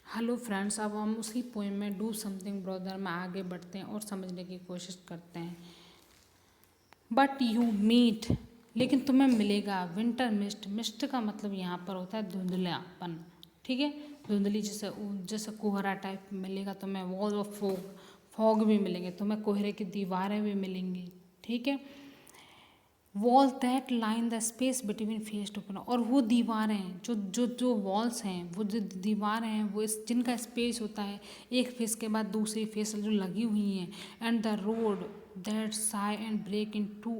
Hello friends, अब हम उसी पोएम में डू समथिंग ब्रदर में आगे बढ़ते हैं और समझने की कोशिश करते हैं। बट यू मीट, लेकिन तुम्हें मिलेगा विंटर मिस्ट। मिस्ट का मतलब यहाँ पर होता है धुंधलापन, ठीक है। धुंधली जैसे जैसे कोहरा टाइप मिलेगा तुम्हें। वॉल ऑफ फॉग, फॉग भी मिलेंगे तुम्हें, कोहरे की दीवारें भी मिलेंगी, ठीक है। Wall that line the space between face to face, और वो दीवारें जो जो जो वॉल्स हैं, वो जो दीवारें हैं, वो इस जिनका स्पेस होता है एक फेस के बाद दूसरी फेस जो लगी हुई हैं। And the road that sigh and break in two,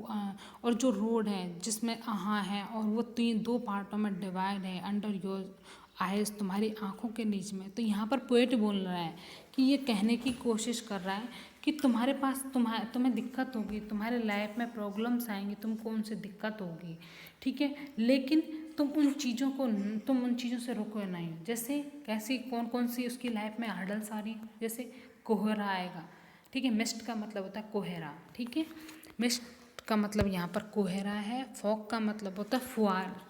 और जो रोड है जिसमें है और वो दो पार्टों में डिवाइड है। अंडर योर आइज, तुम्हारी आंखों के नीचे में। तो यहाँ पर पोएट बोल रहा है कि ये कहने की कोशिश कर रहा है कि तुम्हारे पास तुम्हें दिक्कत होगी, तुम्हारे लाइफ में प्रॉब्लम्स आएंगी, तुमको उनसे दिक्कत होगी, ठीक है। लेकिन तुम उन चीज़ों से रुको नहीं। जैसे कैसी कौन कौन सी उसकी लाइफ में हर्डल्स आ रही, जैसे कोहरा आएगा, ठीक है। मिस्ट का मतलब होता है कोहरा, ठीक है। मिस्ट का मतलब यहाँ पर कोहरा है। फॉग का मतलब होता है फुआर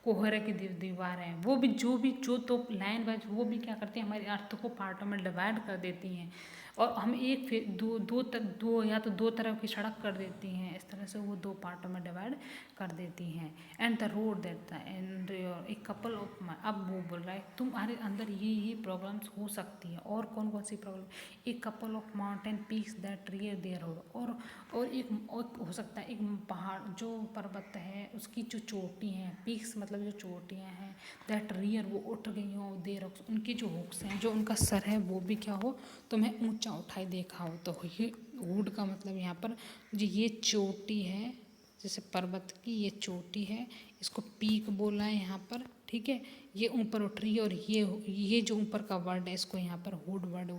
कोहरे की दीवार है। वो भी जो तो लाइन वाइज वो भी क्या करती हैं, हमारी अर्थ को पार्टों में डिवाइड कर देती हैं। और हम एक फिर दो या तो दो तरफ की सड़क कर देती हैं। इस तरह से वो दो पार्टों में डिवाइड कर देती हैं। And the road that and your एक कपल ऑफ, अब वो बोल रहा है तुम्हारे अंदर ये प्रॉब्लम्स हो सकती हैं। और कौन कौन सी प्रॉब्लम, एक couple of mountain peaks that rear their road, और एक हो सकता है एक पहाड़ जो पर्वत है उसकी जो चोटी हैं, पीक्स मतलब जो चोटियाँ हैं, दैट रियर वो उठ गई हो, देर उनकी जो हुक्स हैं, जो उनका सर है वो भी क्या हो, तुम्हें ऊंचा उठाई देखा हो। तो ये वुड का मतलब यहाँ पर जो ये चोटी है, जैसे पर्वत की ये चोटी है, इसको पीक बोला है यहाँ पर, ठीक है। ये ऊपर उठ रही है, और ये जो ऊपर का वर्ड है इसको यहाँ पर हुड वर्ड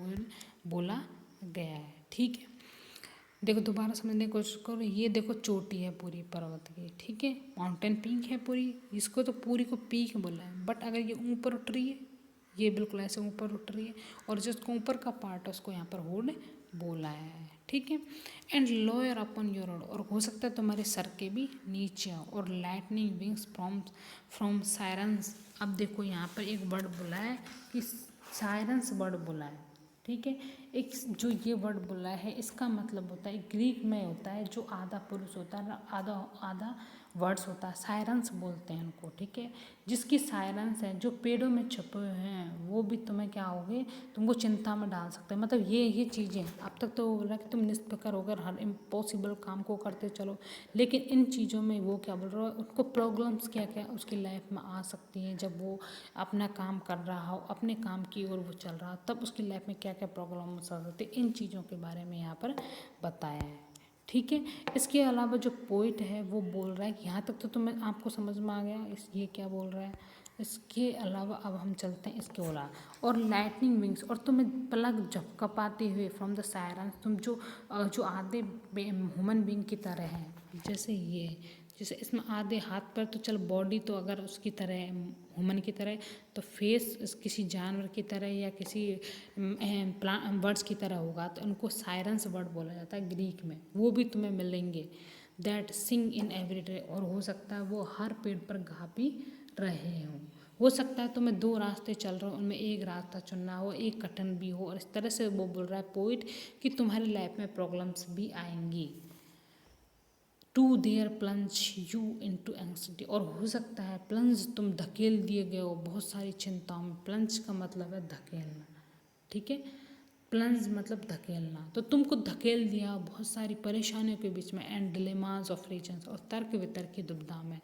बोला गया है, ठीक है। देखो दोबारा समझने की कोशिश करो। ये देखो चोटी है पूरी पर्वत की, ठीक है। माउंटेन पीक है पूरी, इसको तो पूरी को पीक बोला है। बट अगर ये ऊपर उठ रही है, ये बिल्कुल ऐसे ऊपर उठ रही है, और जिसको ऊपर का पार्ट है उसको यहाँ पर हुड बोला है, ठीक है। And lower upon your road, और हो सकता है तुम्हारे सर के भी नीचे। और लाइटनिंग विंग्स फ्रॉम सायरन्स। अब देखो यहाँ पर एक वर्ड बोला है कि सायरन्स वर्ड बोला है, ठीक है। एक जो ये वर्ड बोला है इसका मतलब होता है ग्रीक में होता है, जो आधा पुरुष होता है आधा आधा वर्ड्स होता है, सायरन्स बोलते हैं उनको, ठीक है। जिसकी सायरन्स हैं जो पेड़ों में छुपे हुए हैं वो भी तुम्हें क्या होगे, तुमको चिंता में डाल सकते हैं। मतलब ये चीज़ें अब तक तो बोल रहा है कि तुम निष्फिक्र होकर हर इम्पॉसिबल काम को करते चलो, लेकिन इन चीज़ों में वो क्या बोल रहा है, उनको प्रॉब्लम्स क्या क्या उसकी लाइफ में आ सकती हैं। जब वो अपना काम कर रहा हो, अपने काम की ओर वो चल रहा हो, तब उसकी लाइफ में क्या क्या प्रॉब्लम आ सकती है, इन चीज़ों के बारे में यहाँ पर बताया है, ठीक है। इसके अलावा जो पोइट है वो बोल रहा है कि यहाँ तक तो तुम्हें आपको समझ में आ गया ये क्या बोल रहा है। इसके अलावा अब हम चलते हैं इसके ओला, और लाइटनिंग विंग्स, और तुम्हें पलक झपकपाते हुए फ्रॉम द सायरन, तुम जो आधे ह्यूमन बींग की तरह हैं। जैसे इसमें आधे हाथ पर तो चल बॉडी तो अगर उसकी तरह है, ह्यूमन की तरह, तो फेस किसी जानवर की तरह या किसी बर्ड्स की तरह होगा, तो उनको सायरन्स वर्ड बोला जाता है ग्रीक में। वो भी तुम्हें मिलेंगे that Singh in every tree, और हो सकता है वो हर पेड़ पर गा भी रहे हों। हो सकता है तुम्हें दो रास्ते चल रहे हो, उनमें एक रास्ता चुनना हो, एक कठिन भी हो, और इस तरह से वो बोल रहा है पोइट कि तुम्हारी लाइफ में प्रॉब्लम्स भी आएंगी। To their plunge you into anxiety, और हो सकता है प्लंज तुम धकेल दिए गए हो बहुत सारी चिंताओं में। प्लंज का मतलब है धकेलना, ठीक है। प्लंज मतलब धकेलना, तो तुमको धकेल दिया बहुत सारी परेशानियों के बीच में। एंड डिलेमास ऑफ रीजन्स, और तर्क वितर्क की दुविधा में।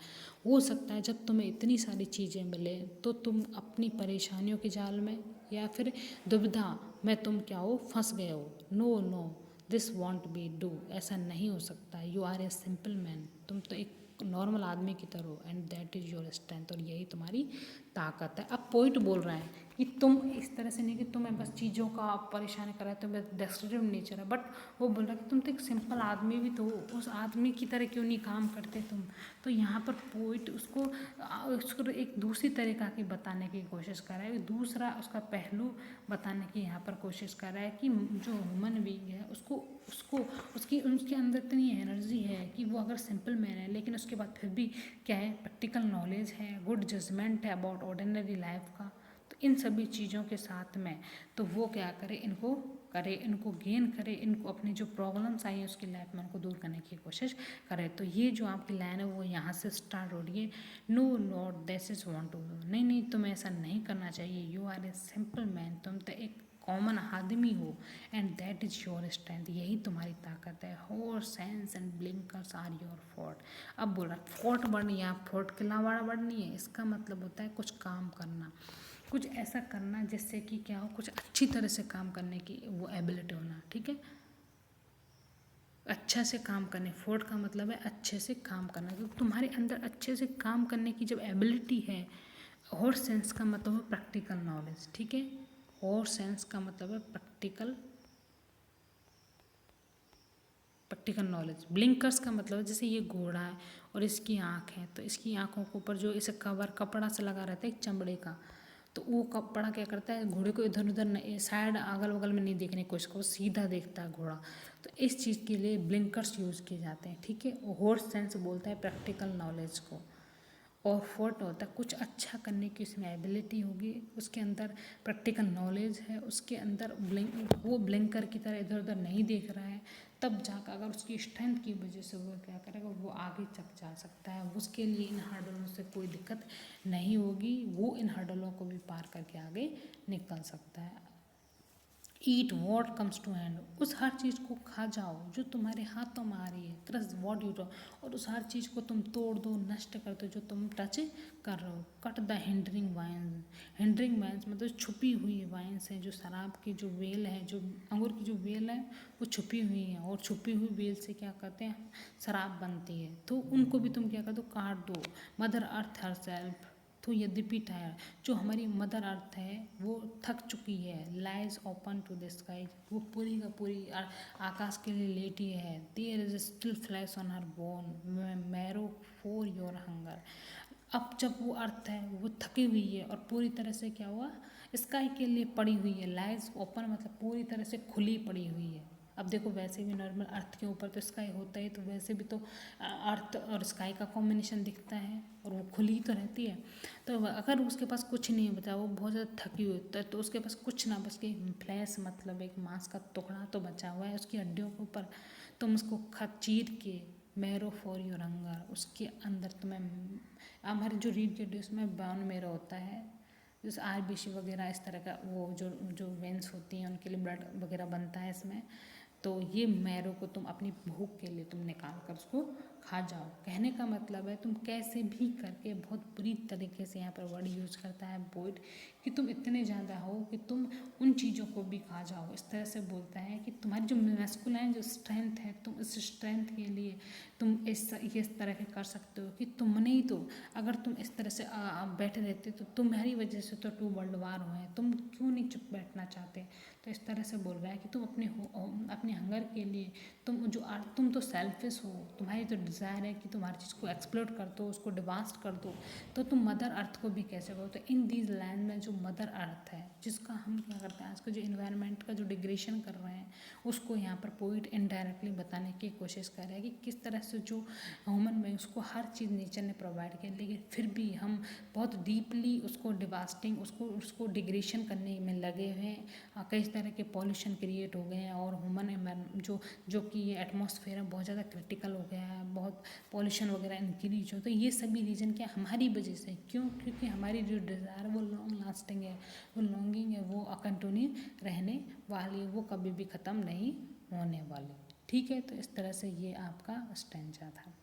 हो सकता है जब तुम्हें इतनी सारी चीज़ें मिले तो तुम अपनी परेशानियों के जाल में या फिर दुविधा में तुम क्या हो, फंस गए हो। No no this won't be do, ऐसा नहीं हो सकता। You are a simple man, तुम तो एक नॉर्मल आदमी की तरह हो। And that is your strength, और यही तुम्हारी ताकत है। अब पोइट बोल रहा है कि तुम इस तरह से नहीं कि तुम्हें बस चीज़ों का परेशान कर रहा है, तुम्हें डिस्ट्रक्टिव नेचर है, बट वो बोल रहा है कि तुम तो एक सिंपल आदमी भी तो हो, उस आदमी की तरह क्यों नहीं काम करते तुम। तो यहाँ पर पोइट उसको एक दूसरी तरीका की बताने की कोशिश कर रहा है, दूसरा उसका पहलू बताने की यहाँ पर कोशिश कर रहा है कि जो ह्यूमन बीइंग है उसको उसको उसके अंदर इतनी एनर्जी है कि वो अगर सिंपल मैन है, लेकिन उसके बाद फिर भी क्या है, प्रैक्टिकल नॉलेज है, गुड जजमेंट है अबाउट ऑर्डिनरी लाइफ का। तो इन सभी चीज़ों के साथ में, तो वो क्या करे, इनको गेन करे, इनको अपनी जो प्रॉब्लम्स आई हैं उसकी लाइफ में उनको दूर करने की कोशिश करे। तो ये जो आपकी लाइन है वो यहाँ से स्टार्ट हो रही है, no not this is want to do, नहीं नहीं तुम्हें ऐसा नहीं करना चाहिए, you are a simple man, तुम तो एक कॉमन आदमी हो, and that is your strength, यही तुम्हारी ताकत है, horse sense and blinkers are your fort. अब बोला फोर्ट वर्ड, यहाँ फोर्ट के अलावा वर्ड नहीं है, इसका मतलब होता है कुछ काम करना, कुछ ऐसा करना जिससे कि क्या हो, कुछ अच्छी तरह से काम करने की वो एबिलिटी होना, ठीक है, अच्छा से काम करने, फोर्ट का मतलब है अच्छे से काम करना, तो तुम्हारे अंदर अच्छे से काम करने की जब एबिलिटी है। और सेंस का मतलब है प्रैक्टिकल नॉलेज, ठीक है, और सेंस का मतलब है प्रैक्टिकल नॉलेज। ब्लिंकर्स का मतलब है जैसे ये घोड़ा है और इसकी आँख है, तो इसकी आँखों के ऊपर जो इसे कपड़ा से लगा रहता है एक चमड़े का, तो वो कपड़ा क्या करता है, घोड़े को इधर उधर साइड अगल बगल में नहीं देखने की कोशिश, को सीधा देखता है घोड़ा, तो इस चीज़ के लिए ब्लिंकर्स यूज़ किए जाते हैं, ठीक है। हॉर्स सेंस बोलता है प्रैक्टिकल नॉलेज को, और फोर्ट होता है कुछ अच्छा करने की उसमें एबिलिटी होगी, उसके अंदर प्रैक्टिकल नॉलेज है, उसके अंदर वो ब्लिंकर की तरह इधर उधर नहीं देख रहा है, तब जाकर अगर उसकी स्ट्रेंथ की वजह से वो क्या करेगा, वो आगे तक जा सकता है, उसके लिए इन हर्डलों से कोई दिक्कत नहीं होगी, वो इन हर्डलों को भी पार करके आगे निकल सकता है। Eat what comes to hand, उस हर चीज़ को खा जाओ जो तुम्हारे हाथों में आ रही है, क्रश वॉट यू डू, और उस हर चीज़ को तुम तोड़ दो, नष्ट कर दो जो तुम टच कर रहे हो। Cut the hindering vines, hindering vines मतलब छुपी हुई वाइन्स है, जो शराब की जो वेल है, जो अंगूर की जो वेल है वो छुपी हुई है, और छुपी हुई वेल से क्या करते हैं, शराब बनती है, तो उनको भी तुम क्या कर दो, काट दो। मदर अर्थ हर सेल्फ, तो यद्यपि टायर, जो हमारी मदर अर्थ है वो थक चुकी है, lies open to the sky, वो पूरी का पूरी आकाश के लिए लेटी है, there is still flesh on her bone marrow for your hunger. अब जब वो अर्थ है वो थकी हुई है और पूरी तरह से क्या हुआ, स्काई के लिए पड़ी हुई है, लाइज ओपन मतलब पूरी तरह से खुली पड़ी हुई है। अब देखो वैसे भी नॉर्मल अर्थ के ऊपर तो स्काई होता है, तो वैसे भी तो अर्थ और स्काई का कॉम्बिनेशन दिखता है और वो खुली तो रहती है, तो अगर उसके पास कुछ नहीं बचा, वो बहुत ज़्यादा थकी हुई तो उसके पास कुछ ना बच के फ्लैश मतलब एक मांस का टुकड़ा तो बचा हुआ है उसकी हड्डियों के ऊपर, तुम उसको चीर के मैरो फॉर योर हंगर, उसके अंदर तुम्हें हमारी जो रीढ़ की हड्डी उसमें बोन मैरो होता है, जैसे आरबीसी वगैरह इस तरह का वो जो वेंस होती हैं उनके लिए ब्लड वगैरह बनता है इसमें, तो ये मैरो को तुम अपनी भूख के लिए तुम निकाल कर उसको खा जाओ। कहने का मतलब है तुम कैसे भी करके, बहुत बुरी तरीके से यहाँ पर वर्ड यूज करता है पोइट, कि तुम इतने ज़्यादा हो कि तुम उन चीज़ों को भी खा जाओ। इस तरह से बोलता है कि तुम्हारी जो मैस्कुलाइन जो स्ट्रेंथ है, तुम इस स्ट्रेंथ के लिए तुम इस तरह के कर सकते हो कि तुमने ही तो, अगर तुम इस तरह से बैठे रहते तो तुम्हारी वजह से तो 2 वर्ल्ड वार हुए, तुम क्यों नहीं चुप बैठना चाहते। तो इस तरह से बोल रहा है कि तुम अपने हंगर के लिए तुम तो सेल्फिश हो, तुम्हारी तो डिज़ायर है कि तुम हर चीज़ को एक्सप्लोर कर दो, उसको डिवास्ट कर दो, तो तुम मदर अर्थ को भी कैसे करो। तो इन दीज लैंड में जो मदर अर्थ है, जिसका हम क्या करते हैं आज का जो इन्वायरमेंट का जो डिग्रेडेशन कर रहे हैं, उसको यहाँ पर पोइट इनडायरेक्टली बताने की कोशिश कर रहा है कि किस तरह से जो ह्यूमन में उसको हर चीज़ नेचर ने प्रोवाइड किया, लेकिन फिर भी हम बहुत डीपली उसको डिवास्टिंग उसको डिग्रेडेशन करने में लगे हुए हैं। कई तरह के पॉल्यूशन क्रिएट हो गए हैं, और ह्यूमन जो कि ये एटमॉस्फेयर है बहुत ज़्यादा क्रिटिकल हो गया है, बहुत पॉल्यूशन वगैरह इंक्रीज हो, तो ये सभी रीज़न क्या हमारी वजह से, क्यों, क्योंकि हमारी जो डिज़ायर वो लॉन्ग लास्टिंग है, वो लॉन्गिंग है, वो कंटिन्यू रहने वाली है, वो कभी भी ख़त्म नहीं होने वाली। ठीक है, तो इस तरह से ये आपका स्टेंजा था।